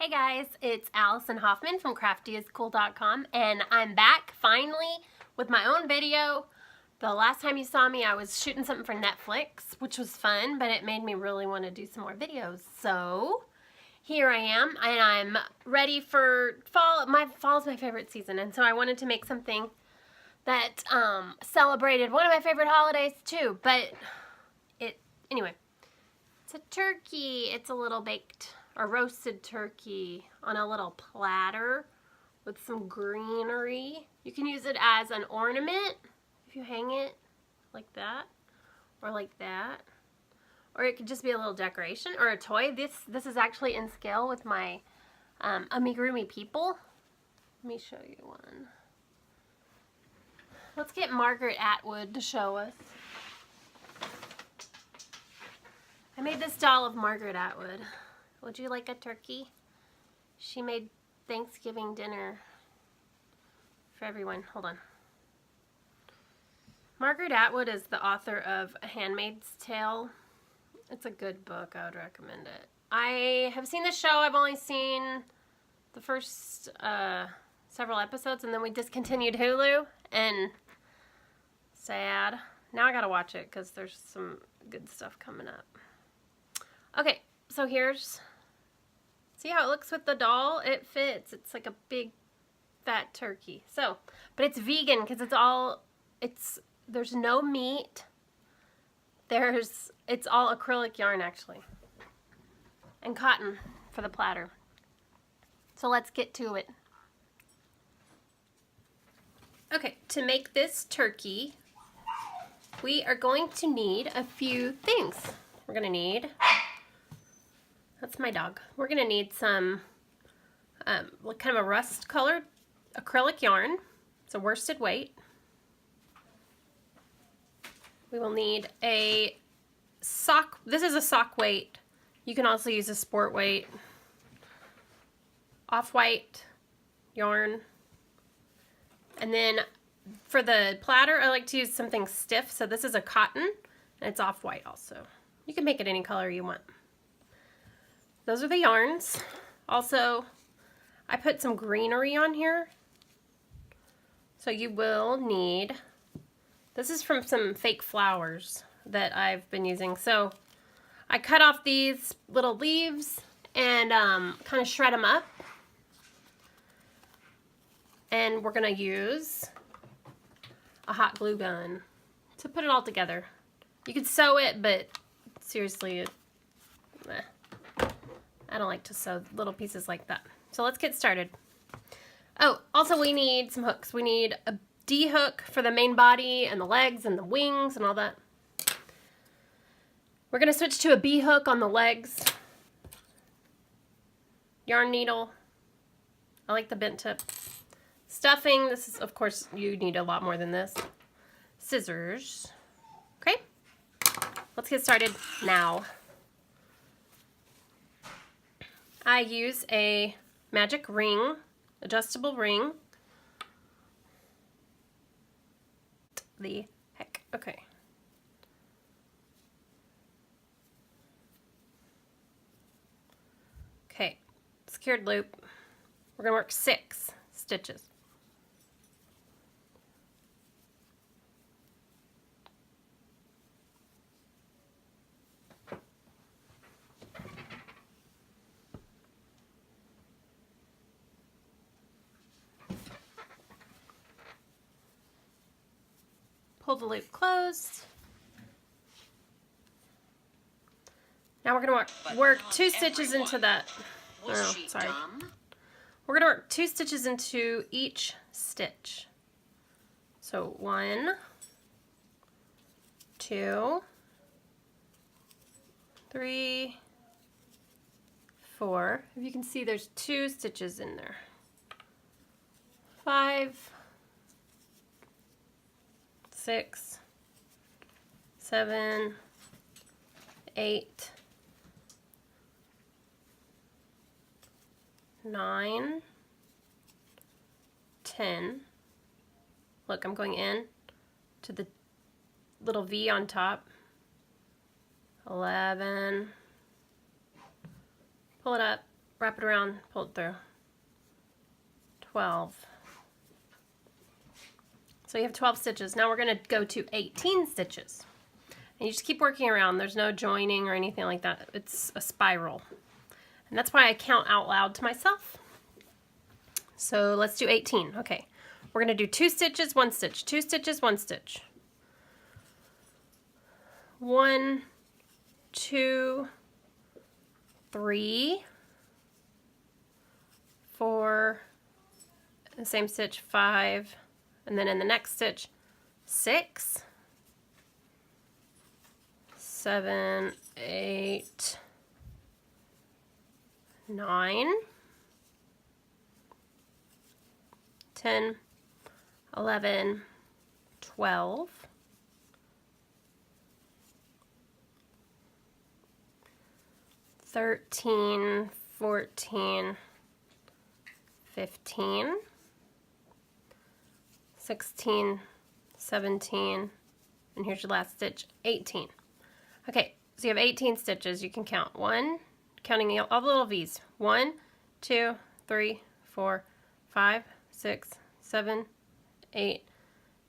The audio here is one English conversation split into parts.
Hey guys, it's Allison Hoffman from CraftyisCool.com, and I'm back finally with my own video. The last time you saw me I was shooting something for Netflix, which was fun, but it made me really want to do some more videos. So here I am, and I'm ready for fall. Fall's my favorite season, and so I wanted to make something that celebrated one of my favorite holidays too. But anyway, it's a turkey. It's a little baked or roasted turkey on a little platter with some greenery. You can use it as an ornament if you hang it like that or like that, or it could just be a little decoration or a toy. This is actually in scale with my Amigurumi people. Let me show you one. Let's get Margaret Atwood to show us. I made this doll of Margaret Atwood. Would you like a turkey? She made Thanksgiving dinner for everyone. Hold on. Margaret Atwood is the author of A Handmaid's Tale. It's a good book. I would recommend it. I have seen the show. I've only seen the first several episodes, and then we discontinued Hulu, and sad. Now I gotta watch it because there's some good stuff coming up. Okay, so see how it looks with the doll? It fits. It's like a big fat turkey. So, but it's vegan because there's no meat. It's all acrylic yarn actually. And cotton for the platter. So let's get to it. Okay, to make this turkey, we are going to need a few things. We're gonna need, that's my dog. We're gonna need some kind of a rust colored acrylic yarn. It's a worsted weight. We will need a sock. This is a sock weight. You can also use a sport weight. Off-white yarn. And then for the platter, I like to use something stiff. So this is a cotton, and it's off-white also. You can make it any color you want. Those are the yarns. Also, I put some greenery on here. So you will need, this is from some fake flowers that I've been using. So I cut off these little leaves and kind of shred them up. And we're gonna use a hot glue gun to put it all together. You could sew it, but seriously, I don't like to sew little pieces like that. So let's get started. Oh, also we need some hooks. We need a D hook for the main body and the legs and the wings and all that. We're gonna switch to a B hook on the legs. Yarn needle. I like the bent tip. Stuffing, this is, of course, you need a lot more than this. Scissors. Okay, let's get started now. I use a magic ring, adjustable ring. The heck, okay. Okay, secured loop. We're gonna work 6 stitches. Pull the loop closed. Now we're going to work 2 stitches into that. Oh, sorry. We're going to work 2 stitches into each stitch. So 1, 2, 3, 4. If you can see, there's 2 stitches in there. 5, 6, 7, 8, 9, 10. Look, I'm going in to the little V on top. 11. Pull it up, wrap it around, pull it through. 12. So you have 12 stitches. Now we're going to go to 18 stitches. And you just keep working around. There's no joining or anything like that. It's a spiral. And that's why I count out loud to myself. So let's do 18. Okay. We're going to do 2 stitches, 1 stitch, 2 stitches, 1 stitch. 1, 2, 3, 4, the same stitch, 5, and then in the next stitch, 6, 7, 8, 9, 10, 11, 12, 13, 14, 15, 16, 17, and here's your last stitch, 18. Okay, so you have 18 stitches. You can count. 1, counting all the little V's. 1, 2, 3, 4, 5, 6, 7, 8,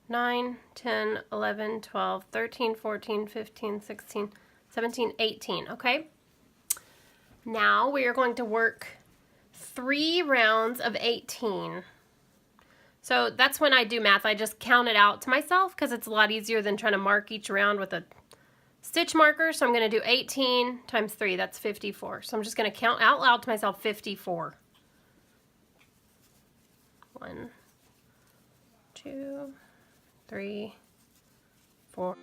9, 10, 11, 12, 13, 14, 15, 16, 17, 18. Okay? Now we are going to work 3 rounds of 18. So that's when I do math. I just count it out to myself because it's a lot easier than trying to mark each round with a stitch marker. So I'm going to do 18 times 3. That's 54. So I'm just going to count out loud to myself 54. 1, 2, 3, 4.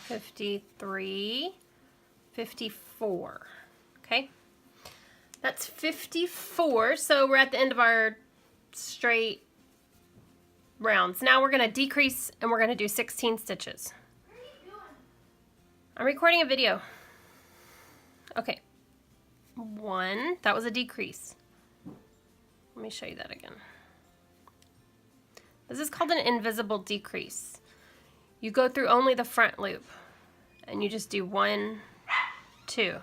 $53, $54. Okay, that's 54. So we're at the end of our straight rounds. Now we're going to decrease and we're going to do 16 stitches. What are you doing? I'm recording a video. Okay, 1. That was a decrease. Let me show you that again. This is called an invisible decrease. You go through only the front loop and you just do 1, 2.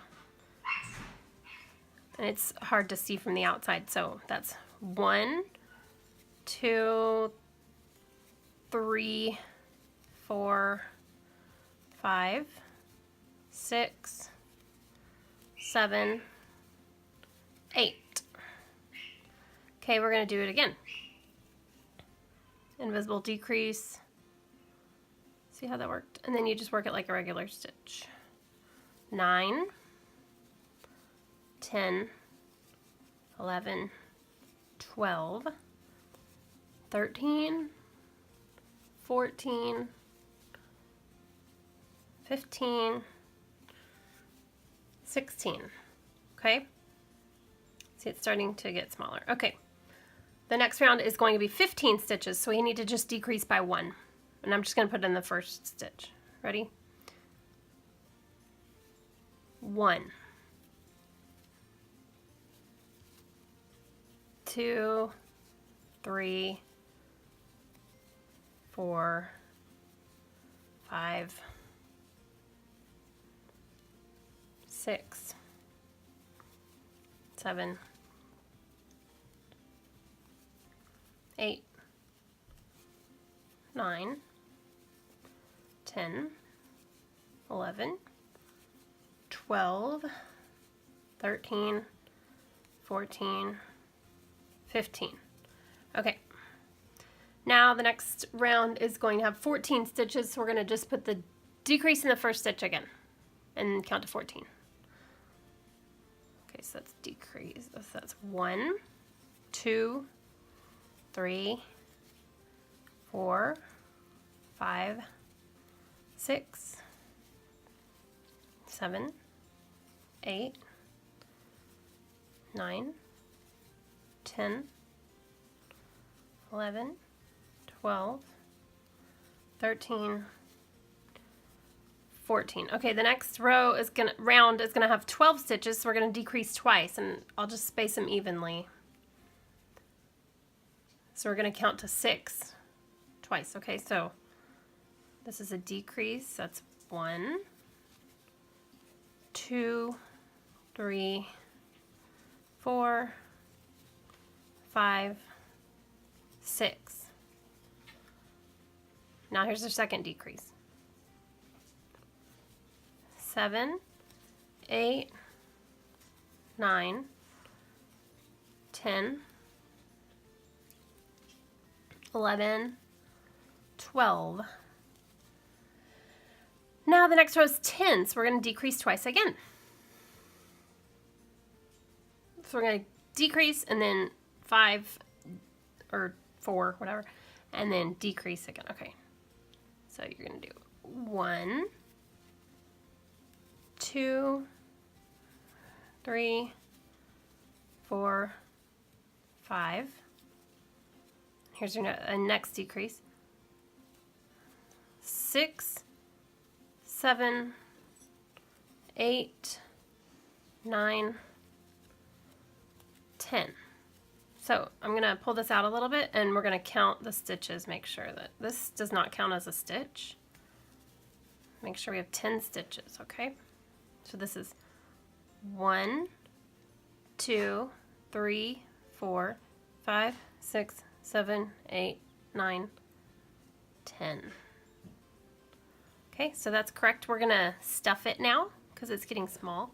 And it's hard to see from the outside, so that's 1, 2, 3, 4, 5, 6, 7, 8. Okay, we're going to do it again. Invisible decrease. See how that worked? And then you just work it like a regular stitch. 9, 10, 11, 12, 13, 14, 15, 16. Okay? See, it's starting to get smaller. Okay. The next round is going to be 15 stitches, so we need to just decrease by 1. And I'm just going to put it in the first stitch. Ready? 1, 2, 3, 4, 5, 6, 7, 8, 9, 10, 11, 12, 13, 14, 15. Okay. Now the next round is going to have 14 stitches, so we're going to just put the decrease in the first stitch again and count to 14. Okay, so that's decrease. So that's 1, 2, 3, 4, 5, 6, 7, 8, 9, 10, 11, 12, 13, 14. Okay, the next round is gonna have 12 stitches, so we're gonna decrease twice, and I'll just space them evenly. So we're gonna count to 6 twice. Okay, so this is a decrease. That's 1, 2, 3, 4, 5, 6. Now here's the second decrease. 7, 8, 9, 10, 11, 12. Now the next row is 10, so we're going to decrease twice again. So we're going to decrease and then 5 or 4, whatever, and then decrease again. Okay, so you're going to do 1, 2, 3, 4, 5. Here's your next decrease. 6, 7, 8, 9, 10. So I'm going to pull this out a little bit and we're going to count the stitches, make sure that this does not count as a stitch. Make sure we have 10 stitches, okay? So this is 1, 2, 3, 4, 5, 6, 7, 8, 9, 10. Okay, so that's correct. We're going to stuff it now because it's getting small.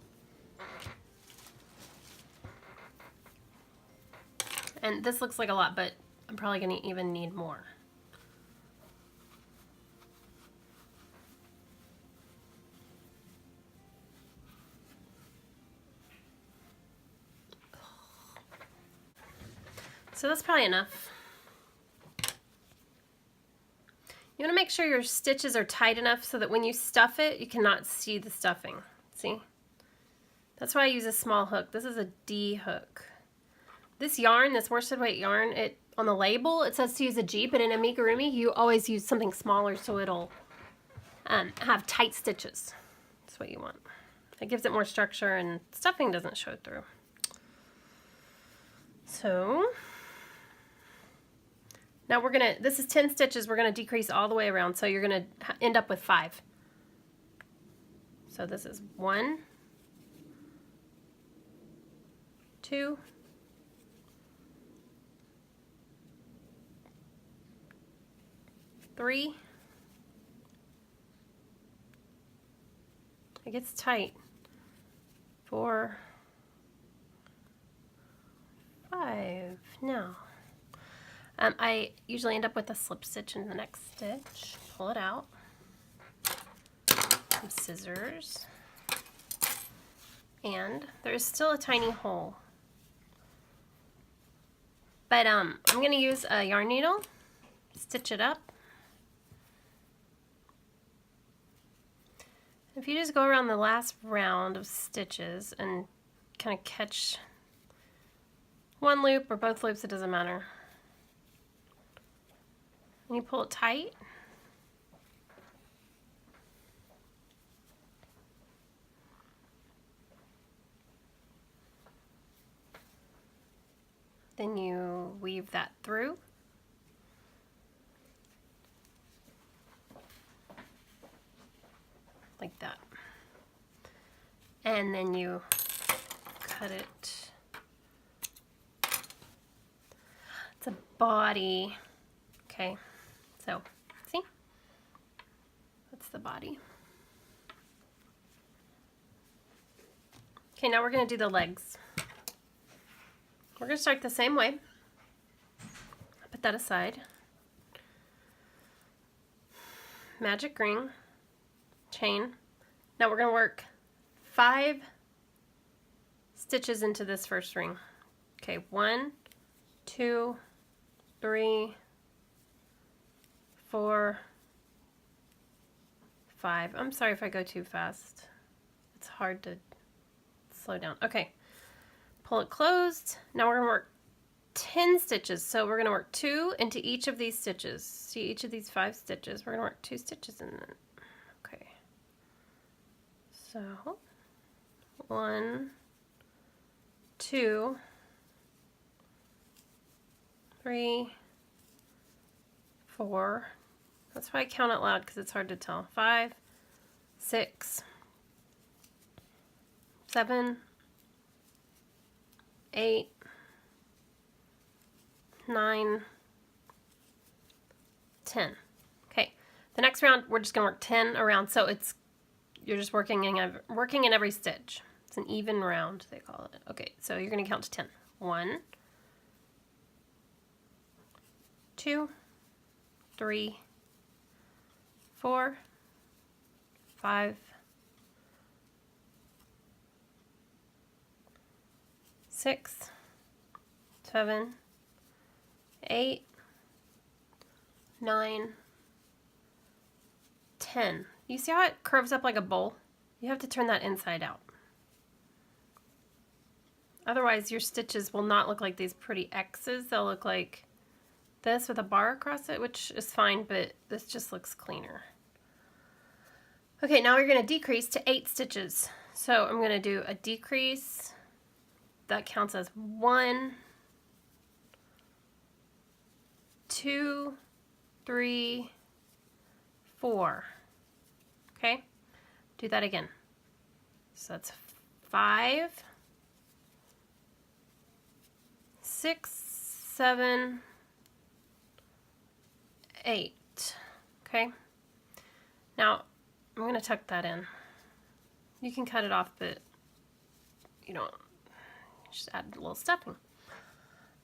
And this looks like a lot, but I'm probably going to even need more. So that's probably enough. You want to make sure your stitches are tight enough so that when you stuff it, you cannot see the stuffing. See? That's why I use a small hook. This is a D hook. This yarn, this worsted weight yarn, on the label it says to use a G, but in Amigurumi you always use something smaller so it'll have tight stitches. That's what you want. It gives it more structure and stuffing doesn't show through. So now we're gonna, this is 10 stitches, we're gonna decrease all the way around, so you're gonna end up with 5. So this is 1, 2, 3, it gets tight, 4, 5. Now, I usually end up with a slip stitch in the next stitch. Pull it out, some scissors, and there's still a tiny hole. But I'm going to use a yarn needle, stitch it up. If you just go around the last round of stitches and kind of catch one loop or both loops, it doesn't matter. And you pull it tight. Then you weave that through. Like that. And then you cut it. It's a body. Okay, so see? That's the body. Okay, now we're going to do the legs. We're going to start the same way. Put that aside. magic ring, chain. Now we're going to work 5 stitches into this first ring. Okay, 1, 2, 3, 4, 5. I'm sorry if I go too fast. It's hard to slow down. Okay, pull it closed. Now we're going to work 10 stitches. So we're going to work 2 into each of these stitches. See each of these 5 stitches. We're going to work 2 stitches in it. Okay. So 1, 2, 3, 4. That's why I count out loud, because it's hard to tell. 5, 6, 7, 8, 9, 10. Okay, the next round we're just gonna work 10 around, so you're just working in every stitch. It's an even round, they call it. Okay, so you're gonna count to 10. 1, 2, 3, 4, 5, 6, 7, 8, 9, 10. You see how it curves up like a bowl? You have to turn that inside out. Otherwise your stitches will not look like these pretty X's. They'll look like this with a bar across it, which is fine, but this just looks cleaner. Okay, now we're going to decrease to 8 stitches. So I'm going to do a decrease. That counts as 1, 2, 3, 4. Okay, do that again. So that's 5, 6, 7, 8. Okay, now I'm going to tuck that in. You can cut it off, but you don't. Just add a little stuffing.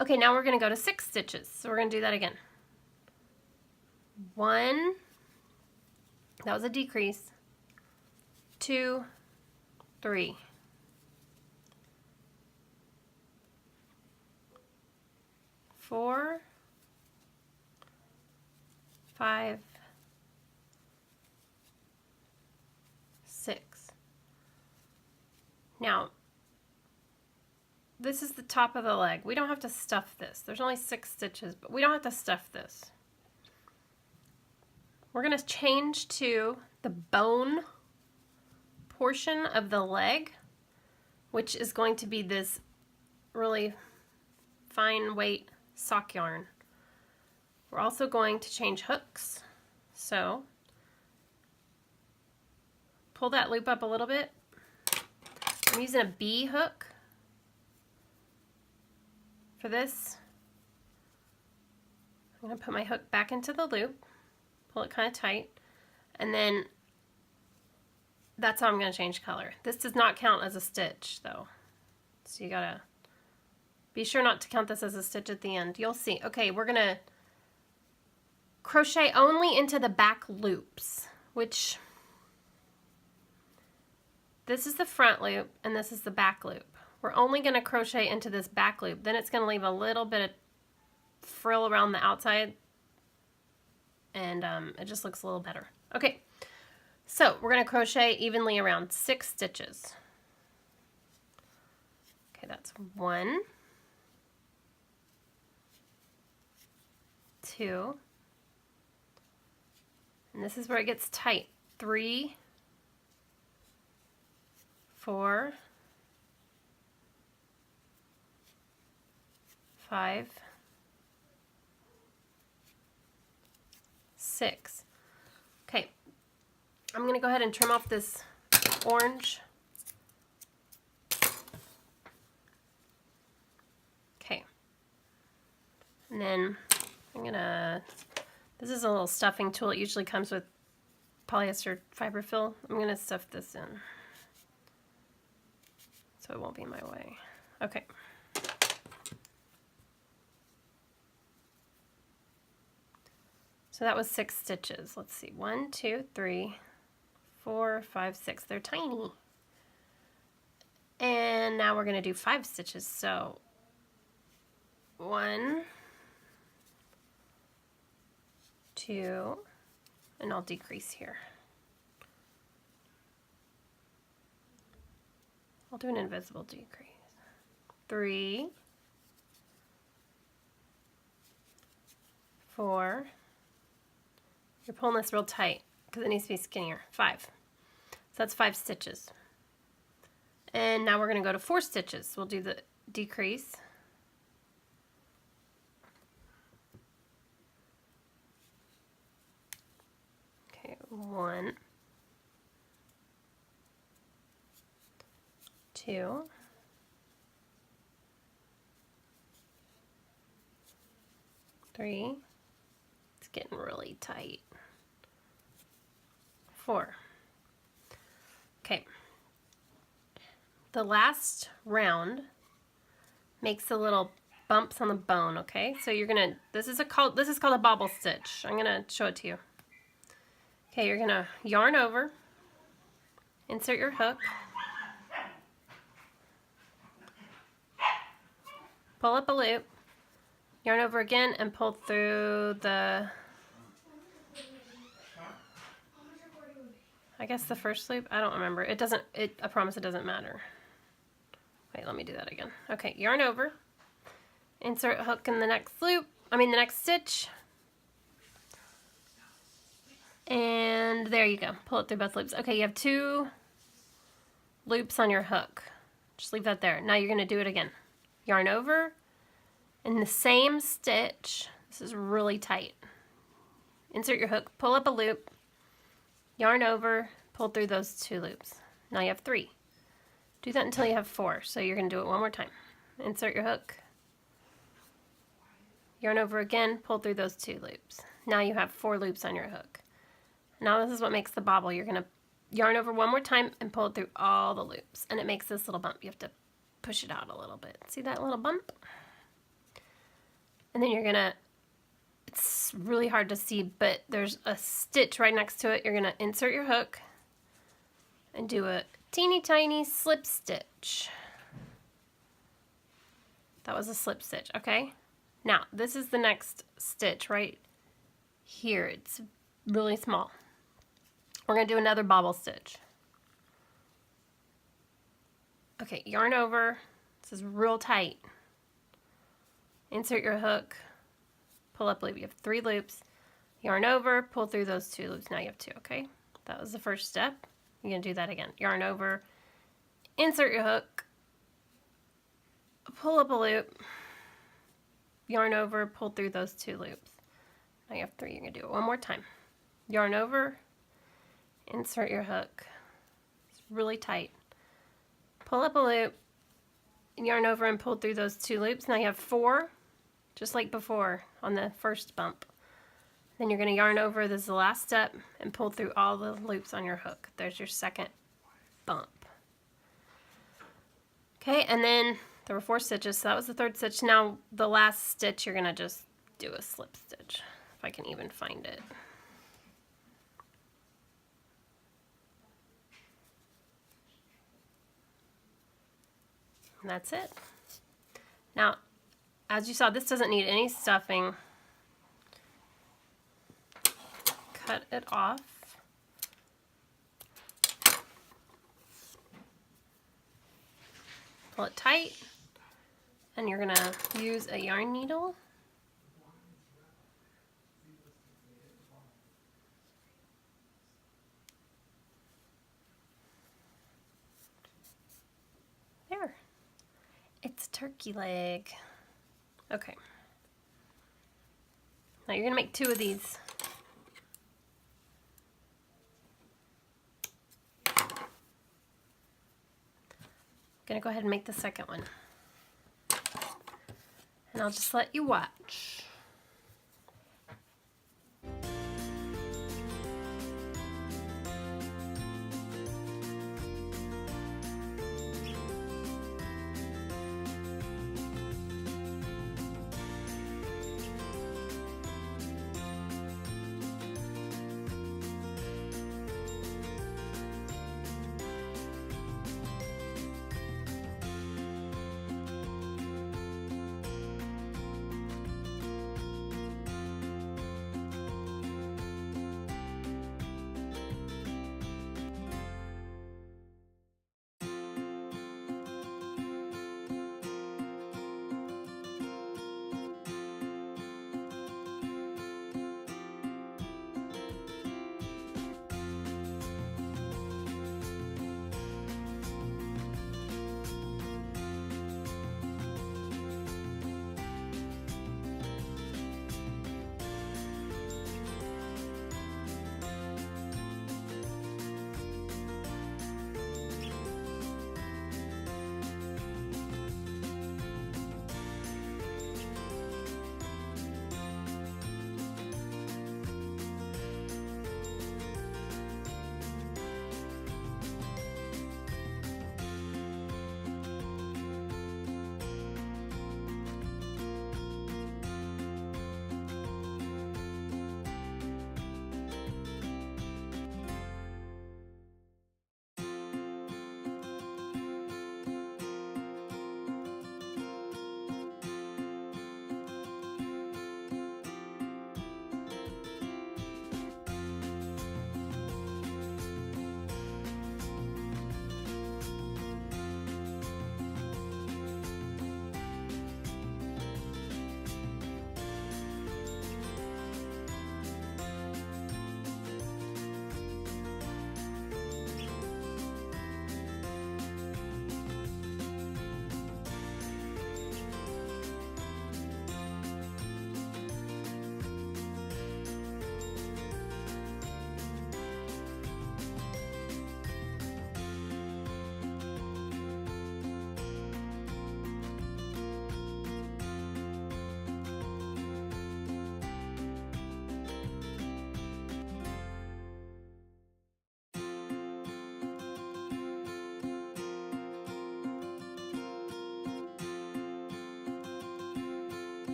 Okay, now we're going to go to 6 stitches. So we're going to do that again. 1, that was a decrease. 2, 3. 4, 5, 6. Now, this is the top of the leg. We don't have to stuff this. There's only 6 stitches, but we don't have to stuff this. We're going to change to the bone portion of the leg, which is going to be this really fine weight sock yarn. We're also going to change hooks. So pull that loop up a little bit. I'm using a B hook for this. I'm going to put my hook back into the loop, pull it kind of tight, and then that's how I'm going to change color. This does not count as a stitch though, so you gotta be sure not to count this as a stitch at the end. You'll see. Okay, we're going to crochet only into the back loops, which this is the front loop and this is the back loop. We're only going to crochet into this back loop. Then it's going to leave a little bit of frill around the outside, and it just looks a little better. Okay, so we're going to crochet evenly around 6 stitches. Okay, that's 1, 2, and this is where it gets tight. 3, 4, 5, 6. Okay, I'm going to go ahead and trim off this orange. Okay, and then I'm going to, this is a little stuffing tool. It usually comes with polyester fiberfill. I'm going to stuff this in so it won't be in my way. Okay. So that was 6 stitches. Let's see, 1, 2, 3, 4, 5, 6. They're tiny. And now we're going to do 5 stitches. So 1, 2, and I'll decrease here. I'll do an invisible decrease. 3, 4. You're pulling this real tight because it needs to be skinnier. 5. So that's 5 stitches. And now we're going to go to 4 stitches. We'll do the decrease. Okay, 1, 2, 3. It's getting really tight. 4. Okay. The last round makes the little bumps on the bone, okay? So you're gonna, this is called a bobble stitch. I'm gonna show it to you. Okay, you're gonna yarn over, insert your hook, pull up a loop, yarn over again, and pull through the, I guess the first loop. I don't remember. It doesn't, I promise it doesn't matter. Wait, let me do that again. Okay, yarn over, insert hook in the next loop, the next stitch, and there you go. Pull it through both loops. Okay, you have 2 loops on your hook. Just leave that there. Now you're going to do it again. Yarn over, in the same stitch, this is really tight. Insert your hook, pull up a loop, yarn over, pull through those 2 loops. Now you have 3. Do that until you have 4. So you're going to do it one more time. Insert your hook, yarn over again, pull through those 2 loops. Now you have 4 loops on your hook. Now this is what makes the bobble. You're going to yarn over one more time and pull it through all the loops. And it makes this little bump. You have to push it out a little bit. See that little bump? And then you're going to, it's really hard to see, but there's a stitch right next to it. You're going to insert your hook and do a teeny tiny slip stitch. That was a slip stitch, okay? Now, this is the next stitch right here. It's really small. We're going to do another bobble stitch. Okay, yarn over. This is real tight. Insert your hook, pull up loop. You have 3 loops. Yarn over, pull through those 2 loops. Now you have 2, okay? That was the first step. You're going to do that again. Yarn over, insert your hook, pull up a loop, yarn over, pull through those 2 loops. Now you have 3. You're going to do it one more time. Yarn over, insert your hook. It's really tight. Pull up a loop, yarn over and pull through those 2 loops. Now you have 4, just like before on the first bump. Then you're going to yarn over, this is the last step, and pull through all the loops on your hook. There's your second bump. Okay, and then there were 4 stitches, so that was the 3rd stitch. Now the last stitch, you're going to just do a slip stitch, if I can even find it. And that's it. Now, as you saw, this doesn't need any stuffing. Cut it off. Pull it tight, and you're gonna use a yarn needle. There. It's turkey leg. Okay. Now you're gonna make 2 of these. Gonna go ahead and make the second one. And I'll just let you watch.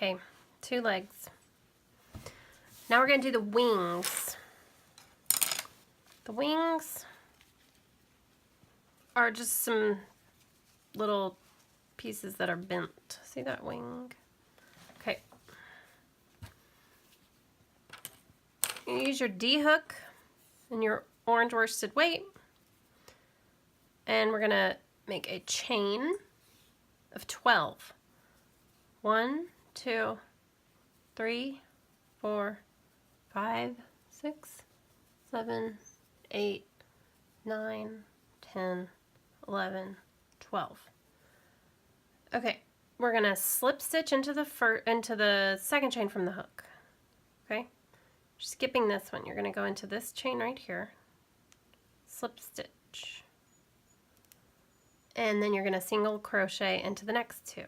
Okay, 2 legs. Now we're going to do the wings. The wings are just some little pieces that are bent. See that wing? Okay. You use your D hook and your orange worsted weight, and we're going to make a chain of 12. 1, 2, 3, 4, 5, 6, 7, 8, 9, 10, 11, 12. Okay, we're gonna slip stitch into the second chain from the hook. Okay, skipping this one, you're gonna go into this chain right here, slip stitch, and then you're gonna single crochet into the next 2.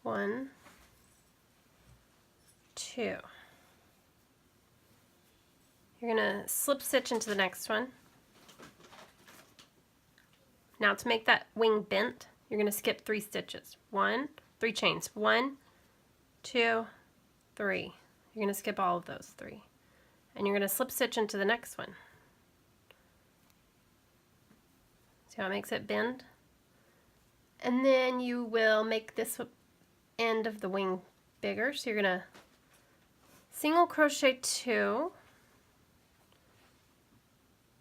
1, 2. You're gonna slip stitch into the next one. Now to make that wing bent, you're gonna skip 3 stitches. 3 chains. 1, 2, 3. You're gonna skip all of those 3. And you're gonna slip stitch into the next one. See how it makes it bend? And then you will make this end of the wing bigger. So you're gonna single crochet 2.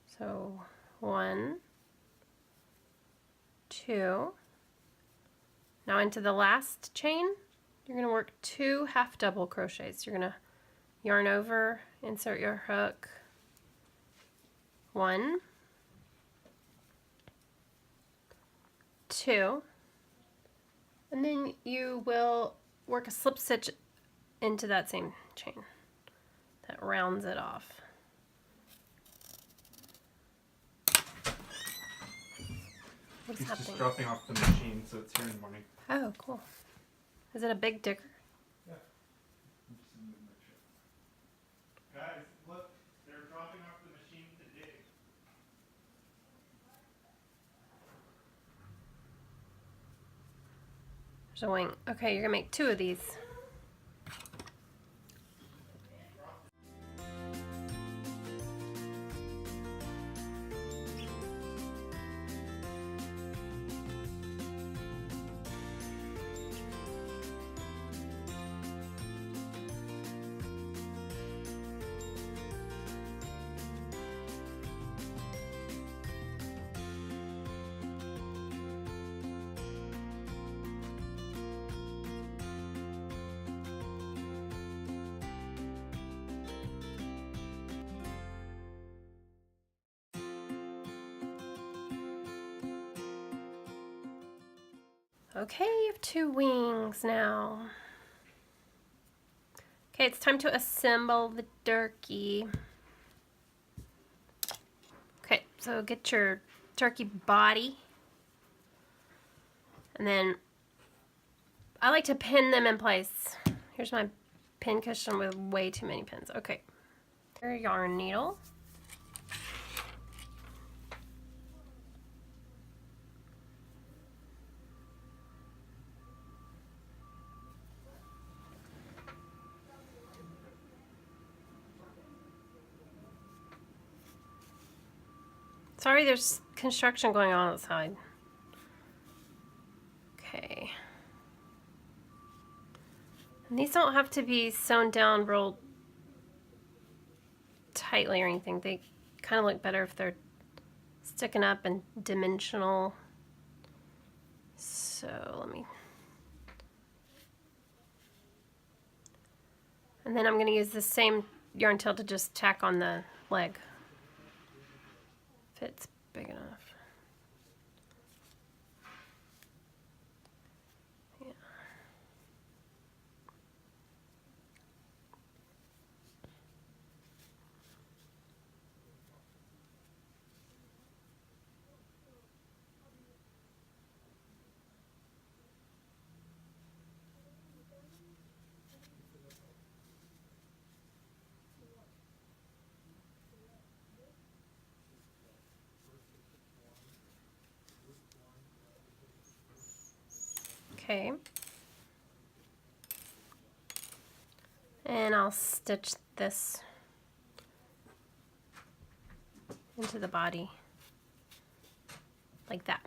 So 1, 2. Now into the last chain, you're going to work 2 half double crochets. You're going to yarn over, insert your hook. 1, 2, and then you will work a slip stitch into that same chain. That rounds it off. It's just dropping off the machine, so it's here in the morning. Oh, cool. Is it a big digger? Yeah. Guys, look, they're dropping off the machine to dig. There's a wing. Okay, you're gonna make 2 of these. Okay, you have 2 wings now. Okay, it's time to assemble the turkey. Okay, so get your turkey body. And then I like to pin them in place. Here's my pin cushion with way too many pins. Okay, your yarn needle. Sorry, there's construction going on outside. Okay. And these don't have to be sewn down real tightly or anything. They kind of look better if they're sticking up and dimensional. So let me... And then I'm going to use the same yarn tail to just tack on the leg. If it's big enough. Yeah. Okay. And I'll stitch this into the body like that.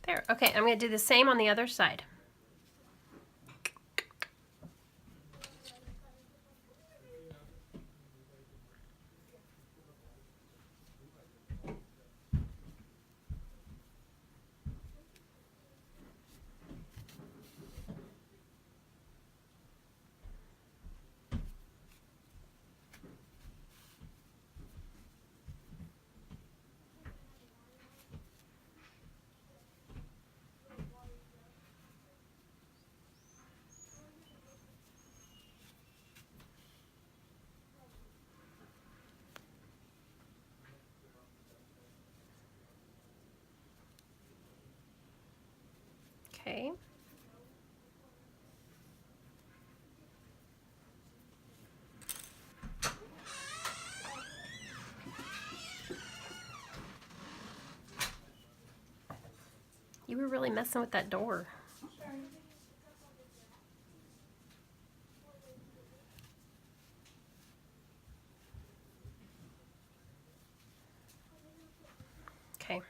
There. Okay, I'm going to do the same on the other side. Okay. You were really messing with that door. Okay.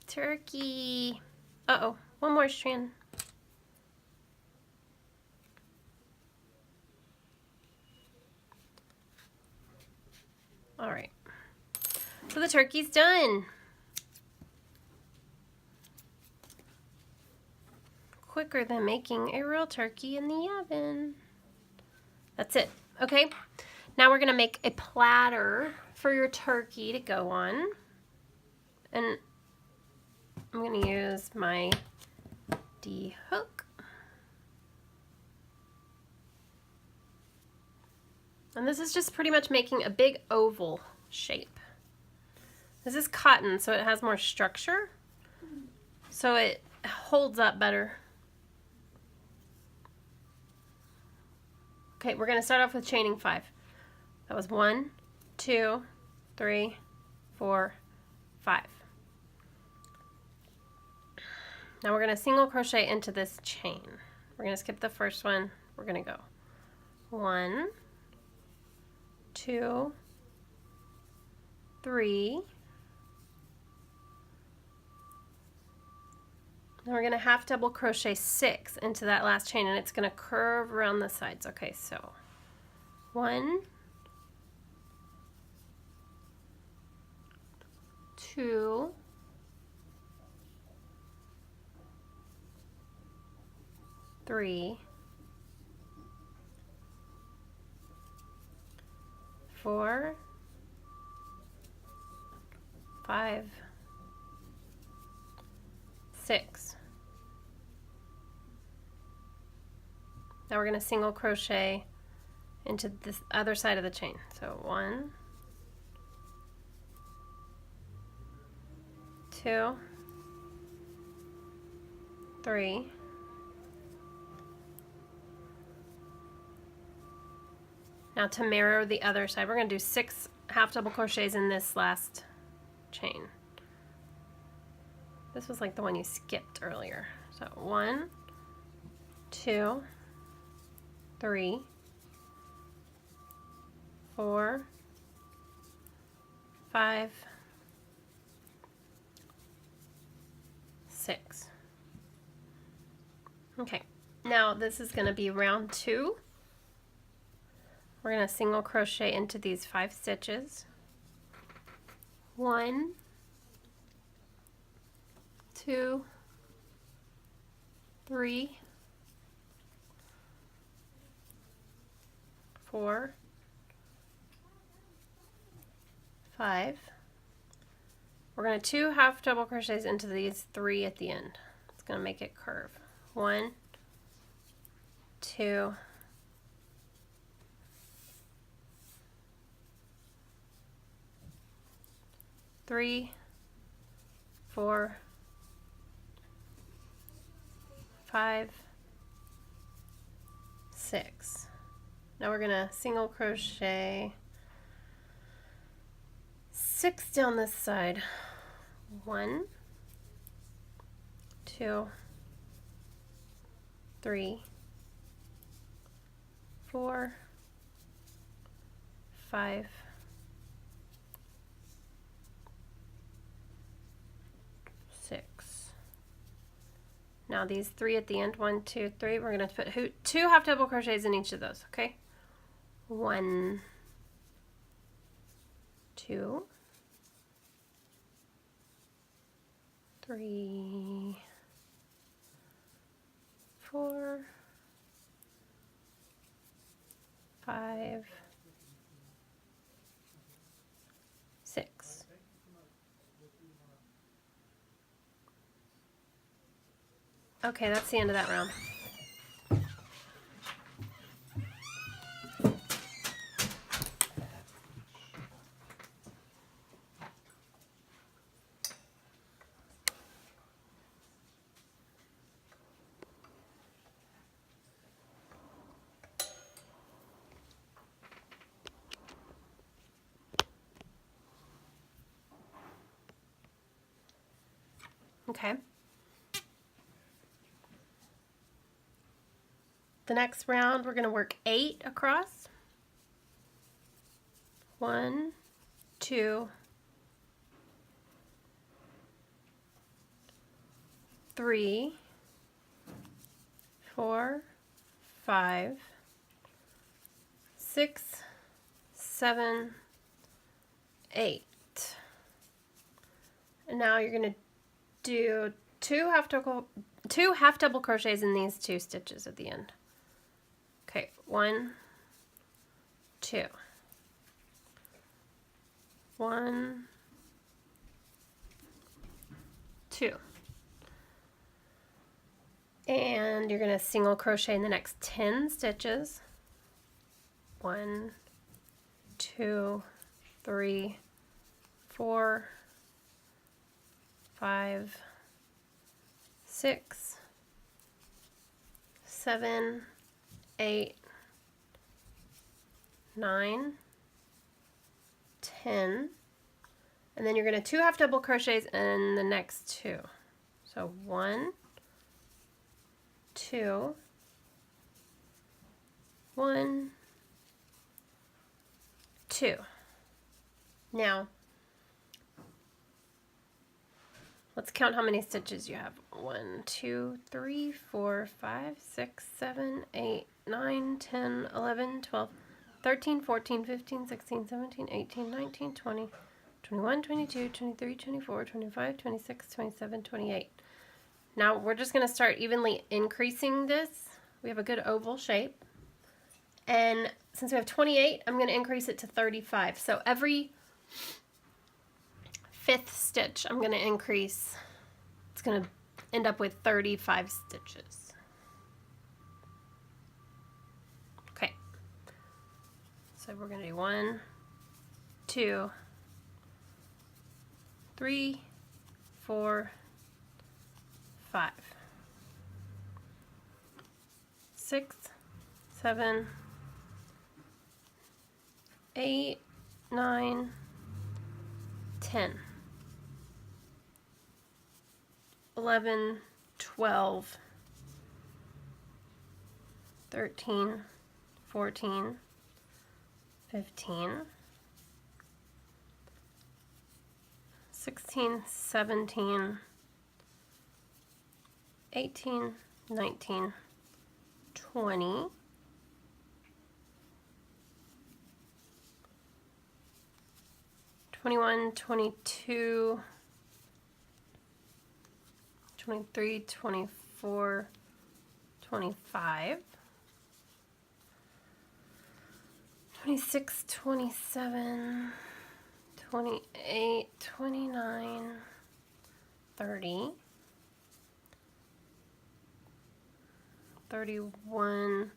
Turkey. Uh-oh, one more strand. All right. So the turkey's done. Quicker than making a real turkey in the oven. That's it. Okay. Now we're going to make a platter for your turkey to go on. And I'm going to use my D hook. And this is just pretty much making a big oval shape. This is cotton, so it has more structure. So it holds up better. Okay, we're going to start off with chaining 5. That was 1, 2, 3, 4, 5. Now we're going to single crochet into this chain. We're going to skip the first one. We're going to go 1, 2, 3. Then we're going to half double crochet 6 into that last chain, and it's going to curve around the sides. Okay, so 1, 2, 3, 4, 5, 6. Now we're going to single crochet into this other side of the chain. So 1, 2, 3, 4. Now to mirror the other side, we're going to do 6 half double crochets in this last chain. This was like the one you skipped earlier. So 1, 2, 3, 4, 5, 6. Okay, now this is going to be round 2. We're going to single crochet into these 5 stitches. 1, 2, 3, 4, 5. We're going to 2 half double crochets into these 3 at the end. It's going to make it curve. 1, 2, 3, 4, 5, 6. Now we're gonna single crochet 6 down this side. 1, 2, 3, 4, 5, 6. Now these 3 at the end, 1, 2, 3, we're going to put 2 half double crochets in each of those, okay? 1, 2, 3, 4, 5, 6. Okay, that's the end of that round. Okay. The next round, we're going to work 8 across. 1, 2, 3, 4, 5, 6, 7, 8. And now you're going to do 2 half double crochets in these 2 stitches at the end. Okay, 1, 2, 1, 2, and you're going to single crochet in the next 10 stitches. 1, 2, 3, 4, 5, 6, 7, 8, 9, 10, and then you're going to 2 half double crochets in the next 2. So 1, 2, 1, 2. Now, let's count how many stitches you have. 1, 2, 3, 4, 5, 6, 7, 8, 9, 10, 11, 12, 13, 14, 15, 16, 17, 18, 19, 20, 21, 22, 23, 24, 25, 26, 27, 28. Now we're just going to start evenly increasing this. We have a good oval shape. And since we have 28, I'm going to increase it to 35. So every 5th stitch, I'm going to increase. It's going to end up with 35 stitches. Okay. So we're going to do 1, 2, 3, 4, 5, 6, 7, 8, 9, 10, 11, 12, 13, 14, 15, 16, 17, 18, 19, 20, 21, 22, 23, 24, 25, 26, 27, 28, 29, 30, 31,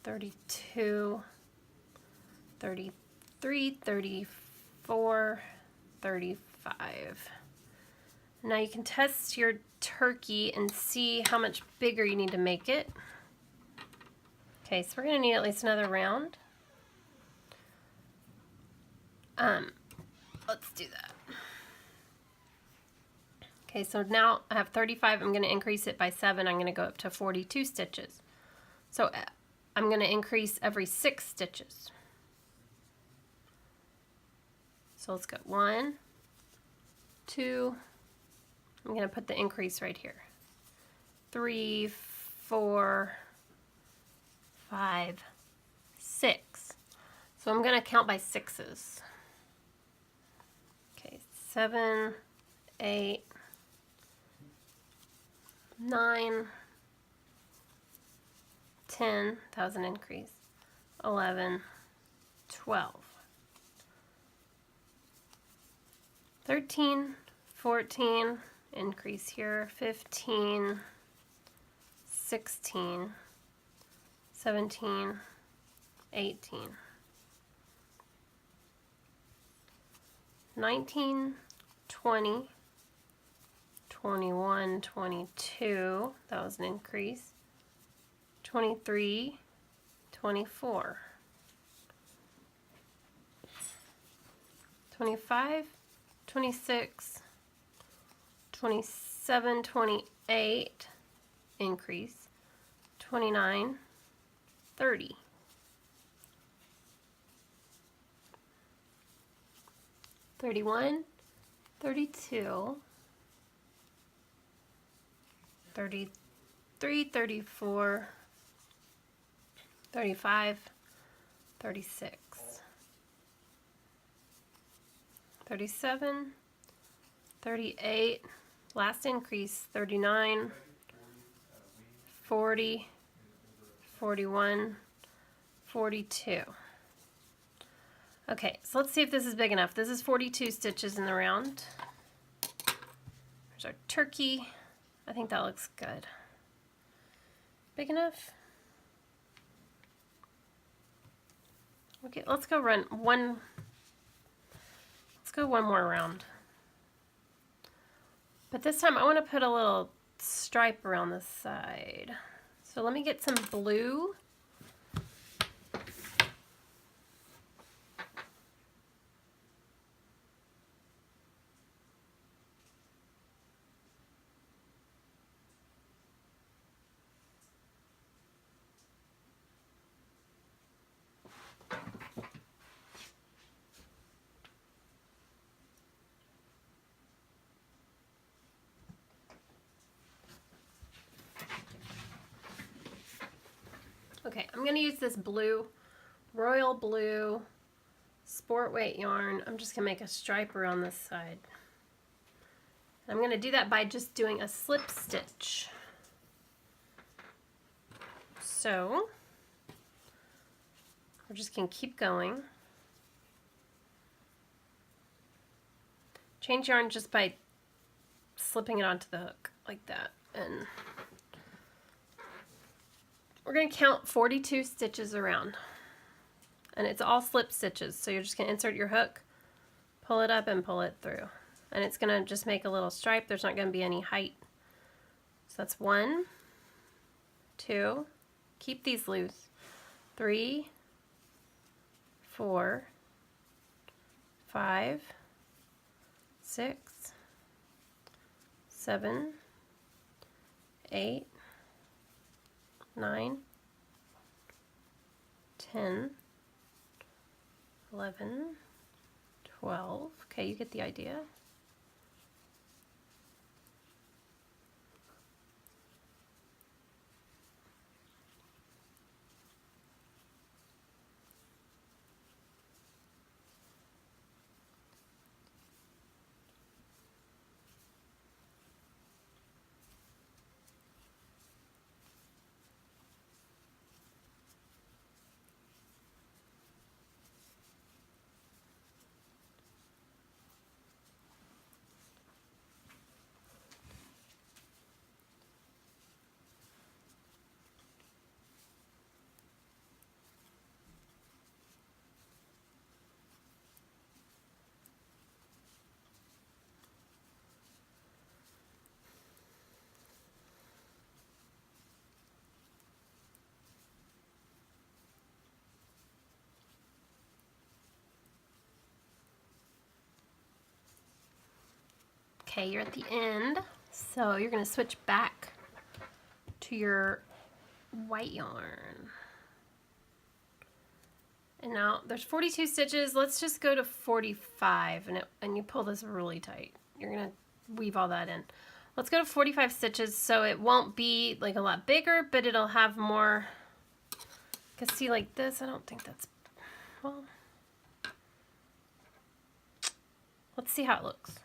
32, 33, 34, 35. Now you can test your turkey and see how much bigger you need to make it. Okay, so we're going to need at least another round. Let's do that. Okay, so now I have 35. I'm going to increase it by 7. I'm going to go up to 42 stitches. So I'm going to increase every 6 stitches. So let's go 1, 2. I'm going to put the increase right here. 3, 4, 5, 6. So I'm going to count by 6s. Okay, 7, 8, 9, 10, that was an increase, 11, 12, 13, 14, increase here, 15, 16, 17, 18, 19, 20, 21, 22, that was an increase, 23, 24, 25, 26, 27, 28, increase, 29, 30. 31, 32, 33, 34, 35, 36, 37, 38, last increase, 39, 40, 41, 42. Okay, so let's see if this is big enough. This is 42 stitches in the round. There's our turkey. I think that looks good. Big enough? Okay, let's go run one. Let's go one more round. But this time I want to put a little stripe around the side. So let me get some blue. Okay, I'm going to use this blue, royal blue, sport weight yarn. I'm just going to make a stripe around this side. I'm going to do that by just doing a slip stitch. So, we're just going to keep going. Change yarn just by slipping it onto the hook, like that. And we're going to count 42 stitches around, and it's all slip stitches, so you're just going to insert your hook, pull it up, and pull it through, and it's going to just make a little stripe. There's not going to be any height. So that's 1, 2, keep these loose, 3, 4, 5, 6, 7, 8, 9, 10, 11, 12. Okay, you get the idea. Okay, you're at the end, so you're going to switch back to your white yarn. And now there's 42 stitches. Let's just go to 45, and you pull this really tight. You're going to weave all that in. Let's go to 45 stitches so it won't be like a lot bigger, but it'll have more. Because see, like this, I don't think that's, well, let's see how it looks.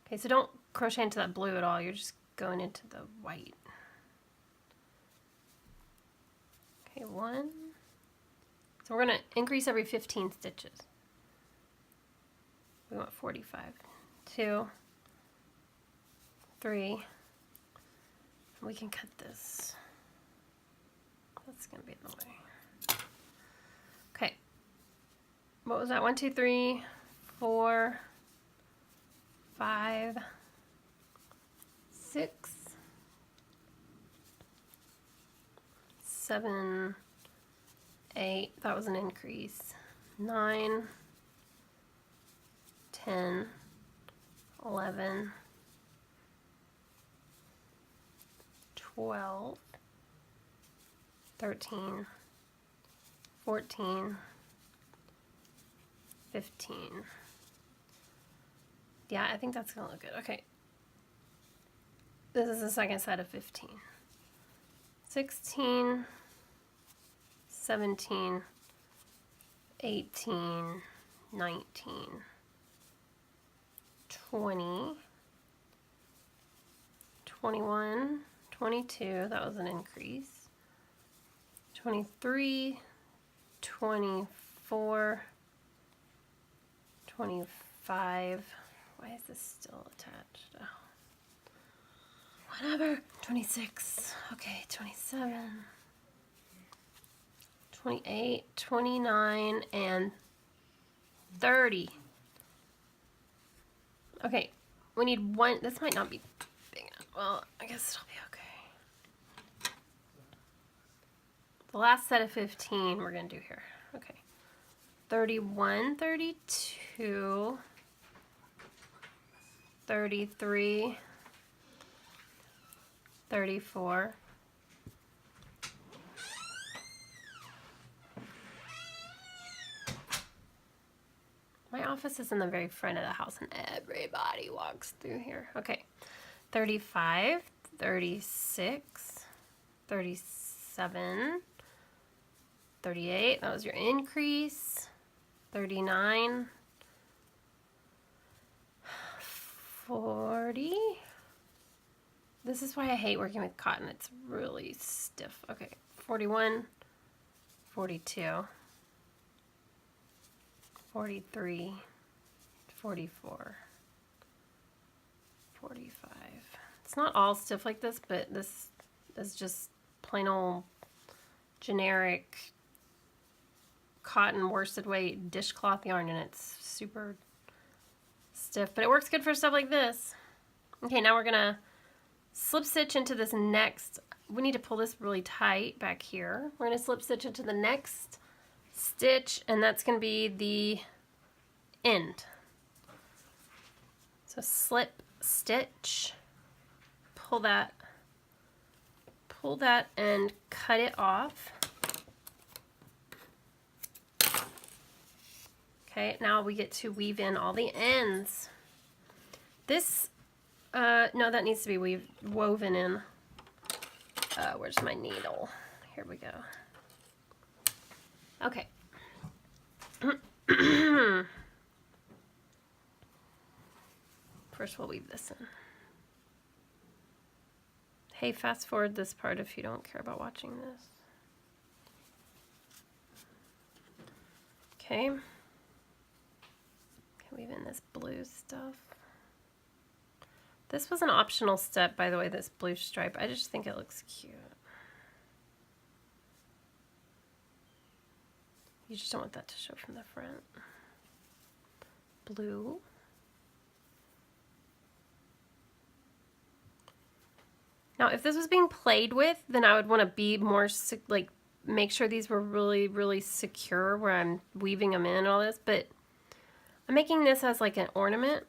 Okay, so don't crochet into that blue at all. You're just going into the white. Okay, 1. So we're going to increase every 15 stitches. We want 45. 2, 3. We can cut this. That's going to be in the way. Okay. What was that? 1, 2, 3, 4, 5, 6, 7, 8. That was an increase. 9, 10, 11, 12, 13, 14, 15. Yeah, I think that's gonna look good. Okay. This is the second set of 15. 16, 17, 18, 19, 20, 21, 22, that was an increase. 23, 24, 25. Why is this still attached? Oh. Whatever. 26. Okay, 27. 28, 29, and 30. Okay, we need one. This might not be big enough. Well, I guess it'll be okay. The last set of 15 we're going to do here. Okay. 31, 32, 33, 34, my office is in the very front of the house and everybody walks through here. Okay, 35, 36, 37, 38, that was your increase, 39, 40. This is why I hate working with cotton. It's really stiff. Okay, 41, 42, 43, 44, 45. It's not all stiff like this, but this is just plain old generic cotton worsted weight dishcloth yarn, and it's super stiff, but it works good for stuff like this. Okay, now we're gonna slip stitch into this next. We need to pull this really tight back here. We're gonna slip stitch into the next stitch, and that's gonna be the end. So slip stitch, pull that and cut it off. Okay, now we get to weave in all the ends. This, no, that needs to be woven in. Where's my needle? Here we go. Okay. First we'll weave this in. Hey, fast forward this part if you don't care about watching this. Okay. Weave in this blue stuff. This was an optional step, by the way, this blue stripe. I just think it looks cute. You just don't want that to show from the front. Blue. Now, if this was being played with, then I would want to be more like make sure these were really, really secure where I'm weaving them in and all this, but I'm making this as like an ornament.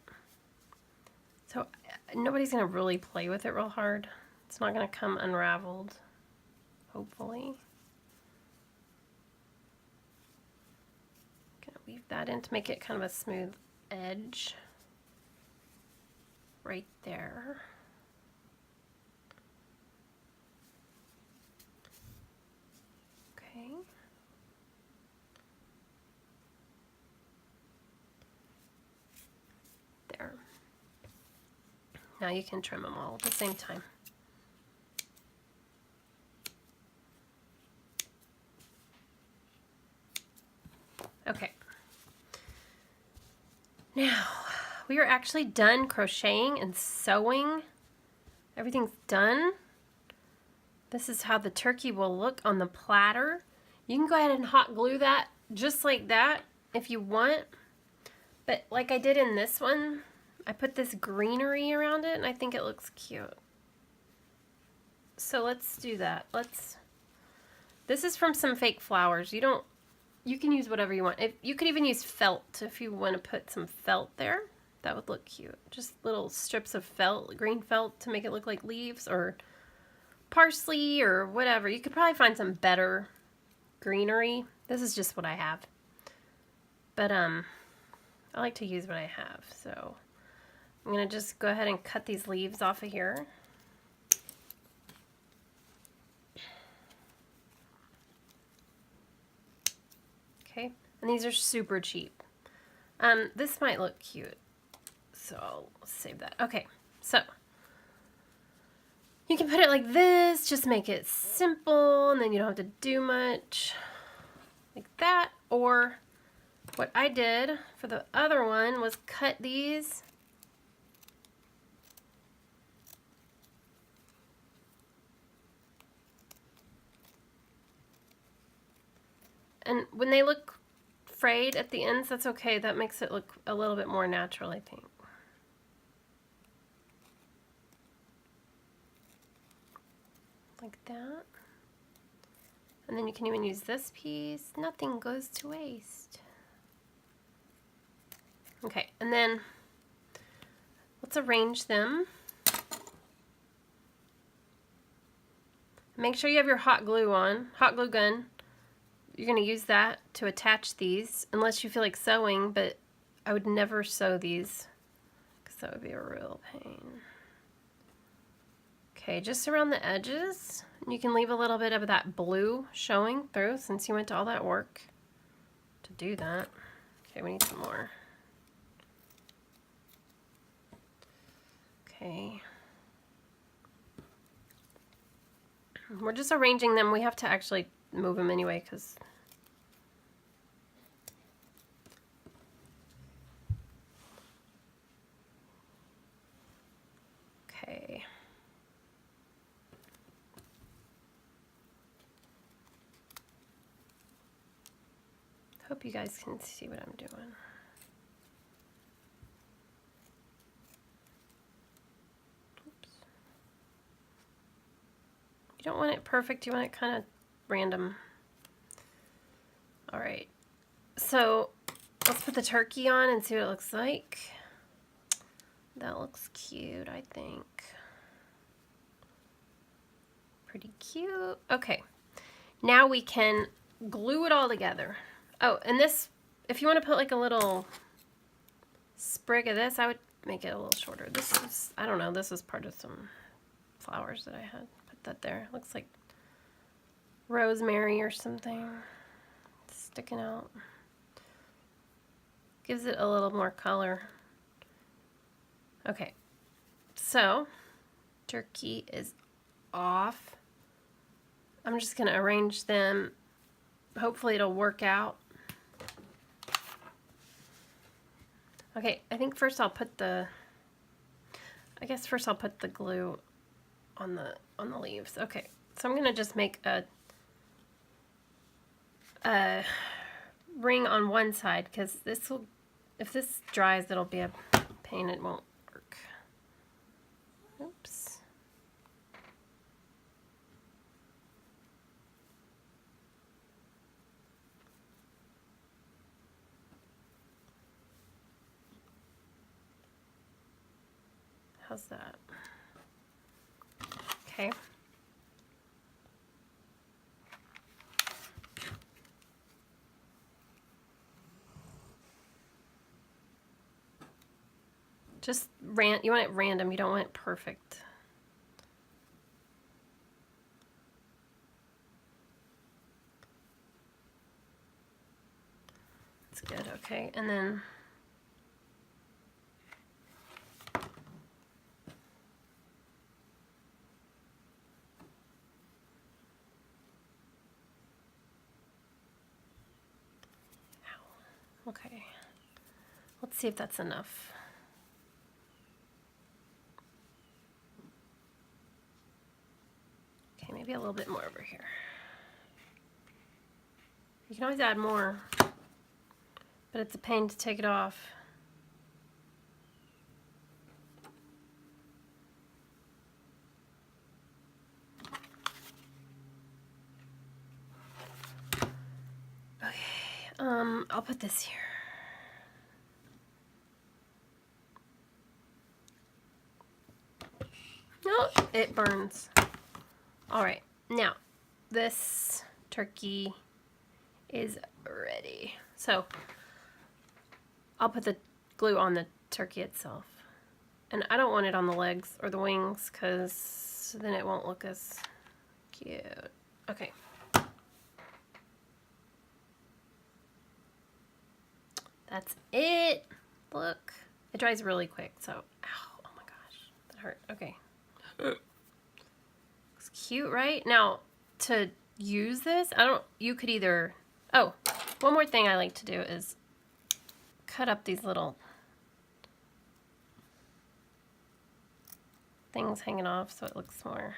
So nobody's going to really play with it real hard. It's not going to come unraveled, hopefully. Going to weave that in to make it kind of a smooth edge right there. Okay. There. Now you can trim them all at the same time. Okay. Now, we are actually done crocheting and sewing. Everything's done. This is how the turkey will look on the platter. You can go ahead and hot glue that just like that if you want. But like I did in this one, I put this greenery around it and I think it looks cute. So let's do that. This is from some fake flowers. You can use whatever you want. You could even use felt if you want to put some felt there. That would look cute. Just little strips of felt, green felt to make it look like leaves, or parsley or whatever. You could probably find some better greenery. This is just what I have. But I like to use what I have. So I'm going to just go ahead and cut these leaves off of here. Okay, and these are super cheap. This might look cute, so I'll save that. Okay, so you can put it like this, just make it simple, and then you don't have to do much like that. Or what I did for the other one was cut these and when they look frayed at the ends, that's okay. That makes it look a little bit more natural, I think. Like that. And then you can even use this piece. Nothing goes to waste. Okay, and then let's arrange them. Make sure you have your hot glue on, hot glue gun. You're going to use that to attach these, unless you feel like sewing, but I would never sew these, because that would be a real pain. Okay, just around the edges. You can leave a little bit of that blue showing through, since you went to all that work to do that. Okay, we need some more. Okay. We're just arranging them. We have to actually move them anyway, because okay. Hope you guys can see what I'm doing. Oops. You don't want it perfect, you want it kind of random. Alright, so let's put the turkey on and see what it looks like. That looks cute, I think. Pretty cute. Okay, now we can glue it all together. Oh, and this, if you want to put like a little sprig of this, I would make it a little shorter. This is, I don't know, this is part of some flowers that I had. Put that there. Looks like rosemary or something. It's sticking out. Gives it a little more color. Okay, so turkey is off. I'm just going to arrange them. Hopefully it'll work out. Okay, I think first I'll put the, I guess first I'll put the glue on the leaves. Okay, so I'm going to just make a ring on one side, because this will, if this dries, it'll be a pain. It won't work. Oops. How's that? Okay. Just you want it random, you don't want it perfect. That's good, okay, and then okay, let's see if that's enough. Okay, maybe a little bit more over here. You can always add more, but it's a pain to take it off. Okay, I'll put this here. No, it burns. All right, now this turkey is ready. So I'll put the glue on the turkey itself. And I don't want it on the legs or the wings because then it won't look as cute. Okay. That's it. Look. It dries really quick, so ow, oh my gosh. That hurt. Okay. Looks cute, right? Now, to use this, you could either, oh, one more thing I like to do is cut up these little things hanging off so it looks more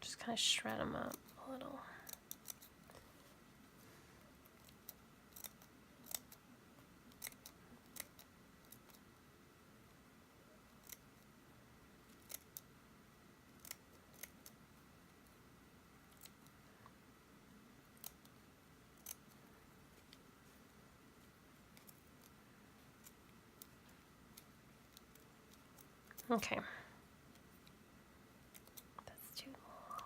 just kind of shred them up a little. Okay. That's too long.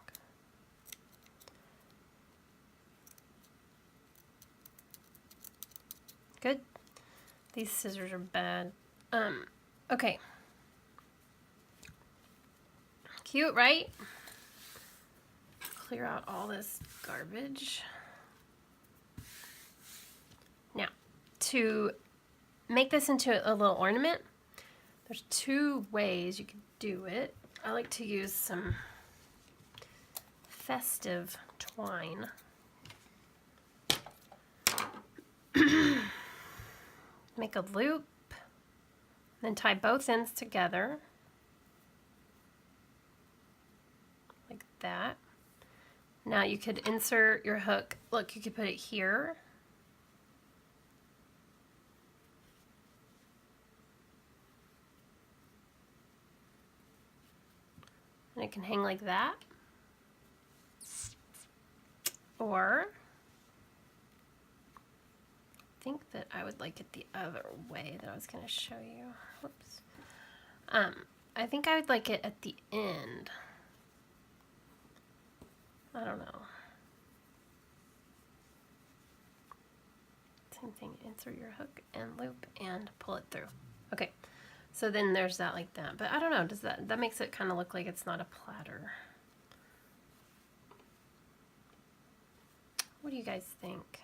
Good. These scissors are bad. Okay. Cute, right? Clear out all this garbage. Now, to make this into a little ornament, there's two ways you could do it. I like to use some festive twine. Make a loop, then tie both ends together, like that. Now you could insert your hook. Look, you could put it here. And it can hang like that. Or I think that I would like it the other way that I was going to show you. Whoops. I think I would like it at the end. I don't know. Same thing, insert your hook and loop and pull it through. Okay. So then there's that like that. But I don't know, does that makes it kind of look like it's not a platter. What do you guys think?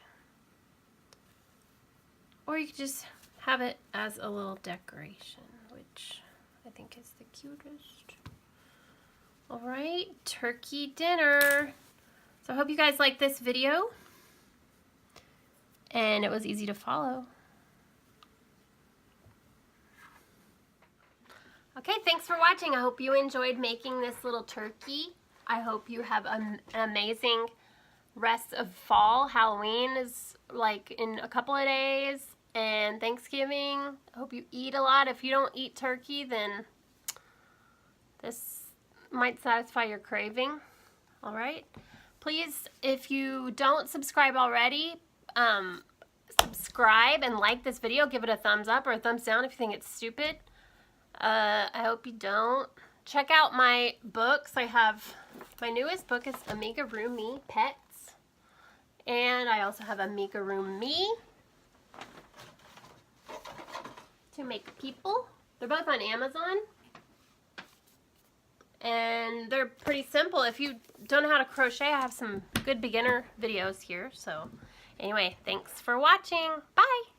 Or you could just have it as a little decoration, which I think is the cutest. All right, turkey dinner. So I hope you guys liked this video and it was easy to follow. Okay, thanks for watching. I hope you enjoyed making this little turkey. I hope you have an amazing rest of fall. Halloween is like in a couple of days, and Thanksgiving. I hope you eat a lot. If you don't eat turkey, then this might satisfy your craving. All right. Please, if you don't subscribe already, subscribe and like this video. Give it a thumbs up or a thumbs down if you think it's stupid. I hope you don't. Check out my books. I have, my newest book is Amigurumi Pets. And I also have Amigurumi to Make People. They're both on Amazon. And they're pretty simple. If you don't know how to crochet, I have some good beginner videos here. So anyway, thanks for watching. Bye!